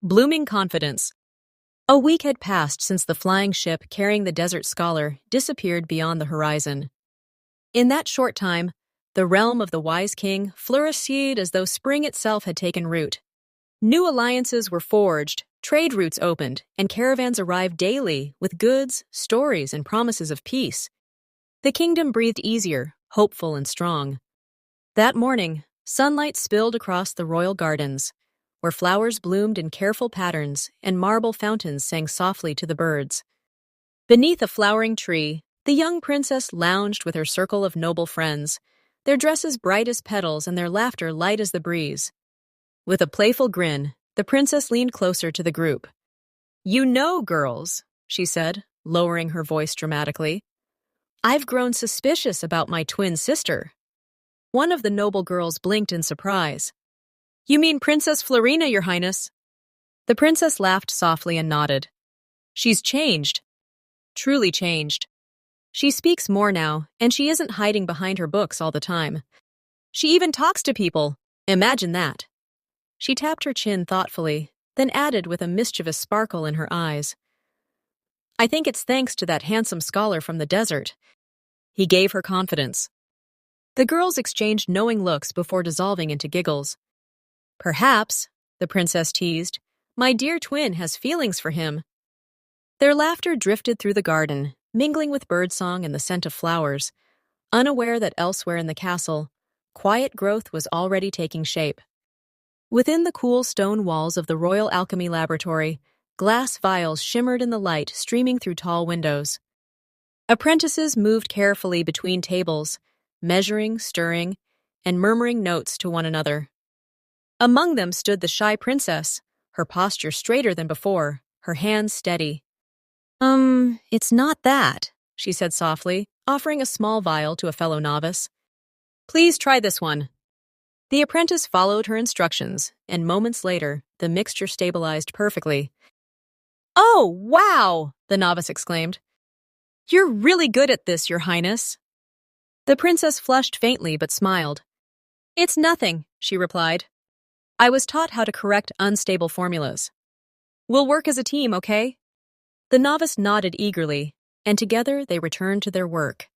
Blooming confidence. A week had passed since the flying ship carrying the desert scholar disappeared beyond the horizon. In that short time, the realm of the wise king flourished as though spring itself had taken root. New alliances were forged, trade routes opened, and caravans arrived daily with goods, stories, and promises of peace. The kingdom breathed easier, hopeful, and strong. That morning, sunlight spilled across the royal gardens, where flowers bloomed in careful patterns and marble fountains sang softly to the birds. Beneath a flowering tree, the young princess lounged with her circle of noble friends, their dresses bright as petals and their laughter light as the breeze. With a playful grin, the princess leaned closer to the group. "You know, girls," she said, lowering her voice dramatically, "I've grown suspicious about my twin sister." One of the noble girls blinked in surprise. "You mean Princess Florina, Your Highness?" The princess laughed softly and nodded. "She's changed. Truly changed. She speaks more now, and she isn't hiding behind her books all the time. She even talks to people. Imagine that." She tapped her chin thoughtfully, then added with a mischievous sparkle in her eyes, "I think it's thanks to that handsome scholar from the desert. He gave her confidence." The girls exchanged knowing looks before dissolving into giggles. "Perhaps," the princess teased, "my dear twin has feelings for him." Their laughter drifted through the garden, mingling with birdsong and the scent of flowers, unaware that elsewhere in the castle, quiet growth was already taking shape. Within the cool stone walls of the Royal Alchemy Laboratory, glass vials shimmered in the light streaming through tall windows. Apprentices moved carefully between tables, measuring, stirring, and murmuring notes to one another. Among them stood the shy princess, her posture straighter than before, her hands steady. It's not that," she said softly, offering a small vial to a fellow novice. "Please try this one." The apprentice followed her instructions, and moments later, the mixture stabilized perfectly. "Oh, wow!" the novice exclaimed. "You're really good at this, Your Highness." The princess flushed faintly but smiled. "It's nothing," she replied. "I was taught how to correct unstable formulas. We'll work as a team, okay?" The novice nodded eagerly, and together they returned to their work.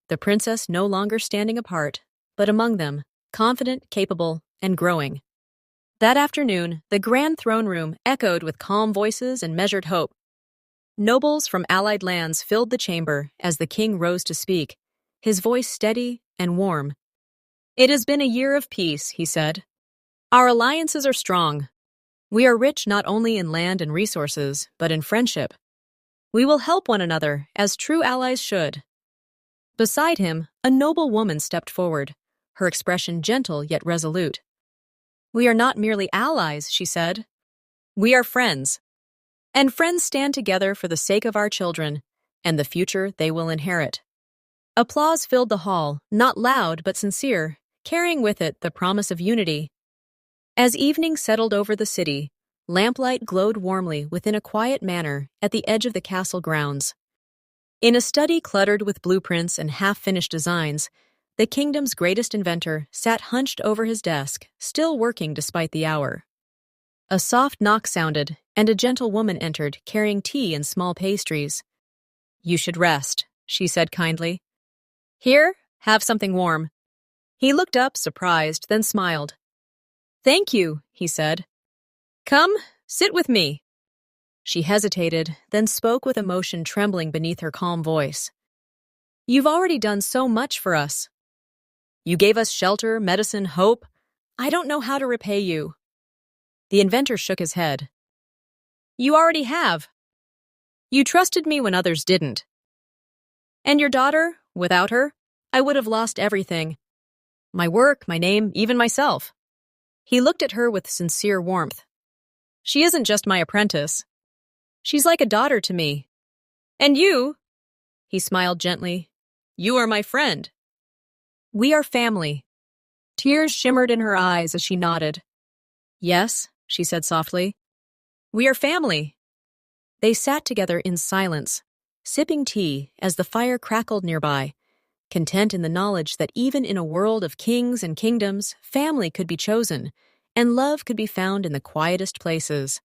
The princess no longer standing apart, but among them, confident, capable, and growing. That afternoon, the grand throne room echoed with calm voices and measured hope. Nobles from allied lands filled the chamber as the king rose to speak, his voice steady and warm. "It has been a year of peace," he said. "Our alliances are strong. We are rich not only in land and resources, but in friendship. We will help one another, as true allies should." Beside him, a noble woman stepped forward, her expression gentle yet resolute. "We are not merely allies," she said. "We are friends. And friends stand together for the sake of our children and the future they will inherit." Applause filled the hall, not loud but sincere, carrying with it the promise of unity. As evening settled over the city, lamplight glowed warmly within a quiet manor at the edge of the castle grounds. In a study cluttered with blueprints and half-finished designs, the kingdom's greatest inventor sat hunched over his desk, still working despite the hour. A soft knock sounded, and a gentle woman entered, carrying tea and small pastries. "You should rest," she said kindly. "Here, have something warm." He looked up, surprised, then smiled. "Thank you," he said. "Come, sit with me." She hesitated, then spoke with emotion trembling beneath her calm voice. "You've already done so much for us. You gave us shelter, medicine, hope. I don't know how to repay you." The inventor shook his head. "You already have. You trusted me when others didn't. And your daughter, without her, I would have lost everything. My work, my name, even myself." He looked at her with sincere warmth. "She isn't just my apprentice. She's like a daughter to me. And you," he smiled gently, "you are my friend. We are family." Tears shimmered in her eyes as she nodded. "Yes," she said softly. "We are family." They sat together in silence, sipping tea as the fire crackled nearby, content in the knowledge that even in a world of kings and kingdoms, family could be chosen, and love could be found in the quietest places.